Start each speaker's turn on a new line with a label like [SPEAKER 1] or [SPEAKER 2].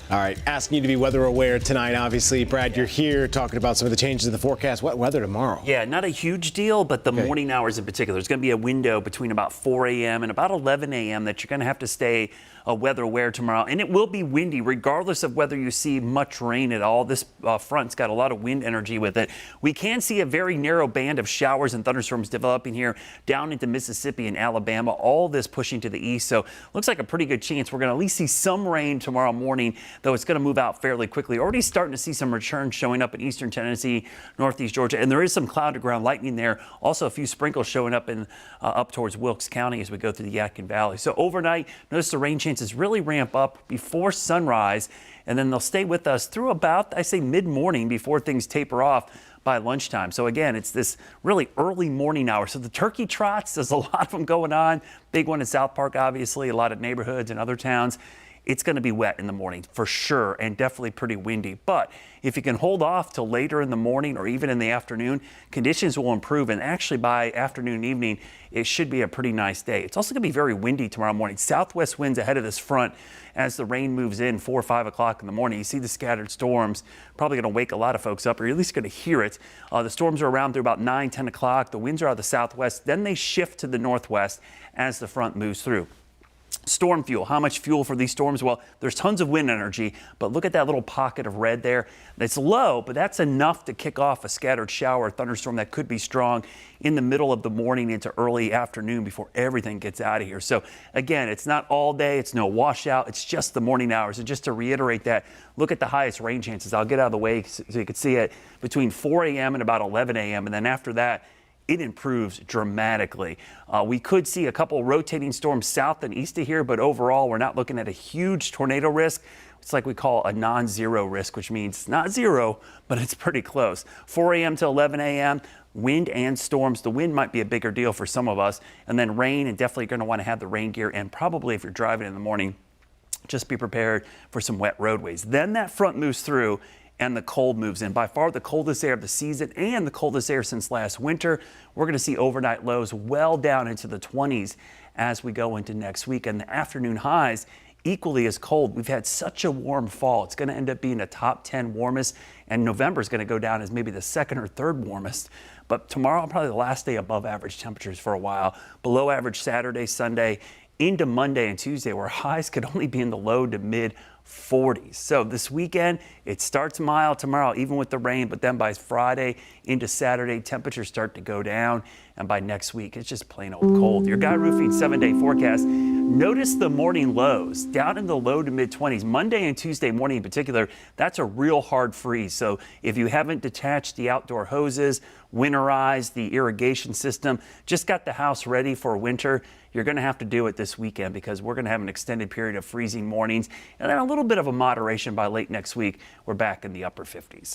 [SPEAKER 1] All right, asking you to be weather aware tonight, obviously. Brad, you're here talking about some of the changes in the forecast. What weather tomorrow?
[SPEAKER 2] Yeah, not a huge deal, but the morning hours in particular. There's going to be a window between about 4 a.m. and about 11 a.m. that you're going to have to stay weather aware tomorrow. And it will be windy regardless of whether you see much rain at all. This front's got a lot of wind energy with it. We can see a very narrow band of showers and thunderstorms developing here down into Mississippi and Alabama, all this pushing to the east. So looks like a pretty good chance we're going to at least see some rain tomorrow morning, though it's going to move out fairly quickly. Already starting to see some returns showing up in eastern Tennessee, northeast Georgia, and there is some cloud to ground lightning there. Also a few sprinkles showing up in up towards Wilkes County as we go through the Yadkin Valley. So overnight, notice the rain chances really ramp up before sunrise, and then they'll stay with us through about, I say, mid-morning before things taper off by lunchtime. So again, it's this really early morning hour. So the turkey trots, there's a lot of them going on. Big one in South Park, obviously, a lot of neighborhoods and other towns. It's going to be wet in the morning for sure, and definitely pretty windy. But if you can hold off till later in the morning or even in the afternoon, conditions will improve. And actually by afternoon and evening, it should be a pretty nice day. It's also going to be very windy tomorrow morning. Southwest winds ahead of this front as the rain moves in 4 or 5 o'clock in the morning. You see the scattered storms, probably going to wake a lot of folks up, or you're at least going to hear it. The storms are around through about 9, 10 o'clock. The winds are out of the southwest. Then they shift to the northwest as the front moves through. Storm fuel. How much fuel for these storms? Well, there's tons of wind energy, but look at that little pocket of red there. It's low, but that's enough to kick off a scattered shower or thunderstorm that could be strong in the middle of the morning into early afternoon before everything gets out of here. So again, it's not all day. It's no washout. It's just the morning hours. And just to reiterate that, look at the highest rain chances. I'll get out of the way so you can see it between 4 a.m. and about 11 a.m. And then after that, it improves dramatically. We could see a couple rotating storms south and east of here, but overall, we're not looking at a huge tornado risk. It's like we call a non-zero risk, which means not zero, but it's pretty close. 4 a.m. to 11 a.m., wind and storms. The wind might be a bigger deal for some of us, and then rain, and definitely going to want to have the rain gear, and probably if you're driving in the morning, just be prepared for some wet roadways. Then that front moves through, and the cold moves in. By far the coldest air of the season and the coldest air since last winter. We're going to see overnight lows well down into the 20s as we go into next week, and the afternoon highs equally as cold. We've had such a warm fall. It's going to end up being a top 10 warmest, and November is going to go down as maybe the second or third warmest. But tomorrow, probably the last day above average temperatures for a while. Below average Saturday, Sunday, into Monday and Tuesday, where highs could only be in the low to mid 40s. So this weekend, it starts mild tomorrow, even with the rain, but then by Friday into Saturday, temperatures start to go down. And by next week, it's just plain old cold. Your Guy Roofing 7-day forecast. Notice the morning lows down in the low to mid 20s. Monday and Tuesday morning in particular, that's a real hard freeze. So if you haven't detached the outdoor hoses, winterized the irrigation system, just got the house ready for winter, you're going to have to do it this weekend because we're going to have an extended period of freezing mornings and then a little bit of a moderation by late next week. We're back in the upper 50s.